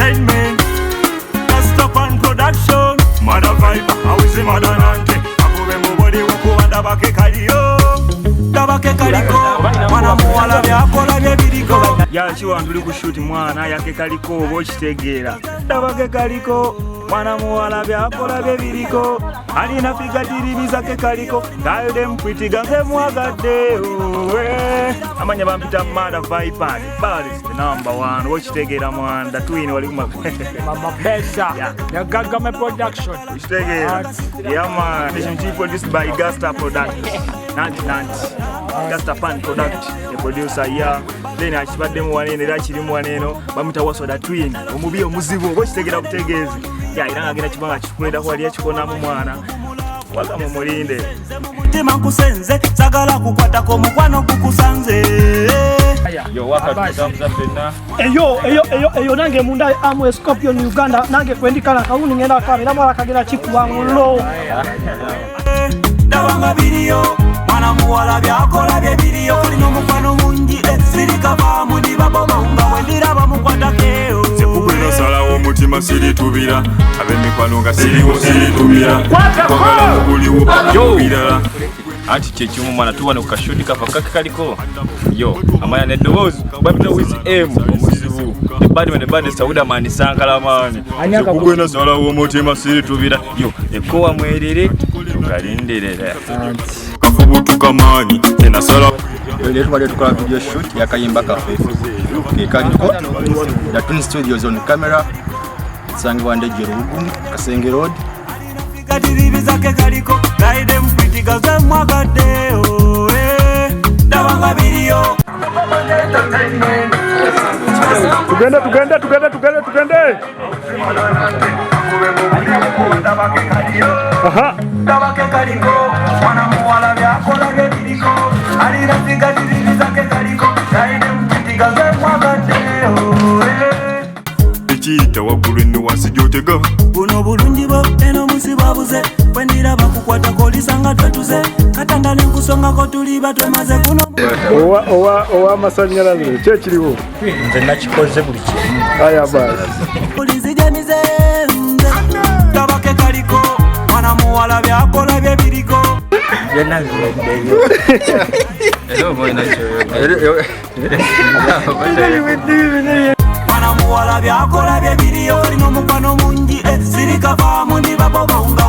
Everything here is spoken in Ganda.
entertainment. Desktop and production. Mother Viper, how is the mother nante? Akube mubodi wukuwanda bake kaliyo. Dabake kaliko, mwana muwala byakola byebiriko. Yachiwa nduli kushuti mwana yake kaliko bochitegera. Dabake kaliko, mwana muwala byakola byebiriko. Alina figatiribiza ke kaliko. Dayo dem kwitiganze mwagadde. Amanya bampita Mother Viper. But is the number one. Bochitegera mwanda twin wali kuma. Mama Besa. Ya Gagame production. Bochitegera. Yeah man. Mission chief produced by Gasta Production. Nanti. Gasta Pan Product. The producer here. Then achibadde muwanene era kiri muwaneno. Bamuta Wasoda twin. Omubi omuzibu bochitegera kutegeeza. Ya iranga agenda kibanga kikwenda ko ali akikona mu mwana. Waka mu mulinde. Tema kusenze sagala kukwata ko mukwano kukusanze. Yo waka tutamza fena. Eyo nange munda amwe Scorpion Uganda nange kwendikala kauni ngenda kamera mara kagera chiku wangulo. Dawanga video mwana muwala byakola bye video lino mukwano mungi sirika ba mudi babo maunga wendira bamukwata keo. Sekubwino sala omutima siri tubira abemikwano nga siriwo siri tubira. Kwagala mubuliwo tubira. Anti chechumu mwana tuwane kukashudi kafa kaliko. Yo amaya nedowozi babita with M omuzibu. The bad Sauda mani sankala mani. Sekubwino sala omutima siri tubira. Yo ekowa mwerere tukalinderera. Kafubutu kamani tena sala. Leo twali tukala video shoot yakayimba kafe. Kaliko da Twin Studios on camera. Sangwande Jerugu Kasenge Road. Katiribiza ke kaliko guide mpitiga ze mwagadde Dawanga video. Tugende. Aha. Dabake kaliko mwana muwala byakola byebiriko alira figatiribiza ke kaliko guide mpitiga ze mwagadde Ichita wagulu ni wasijotega buno bulungi bo eno musibabuze wendira bakukwata kolisanga twetuze katanda nenkusonga ko tuli batwemaze kuno owa masanyalaze kye kiriwo Nze nakikoze buli kimu. Aya basi. Polizijanize Dabake kaliko mwana muwala byakola byebiriko Yena ngiyo. Hello boy nacho. Mwana muwala byakola byebiriyo lino mukwano mungi sirika ba mundi babo maunga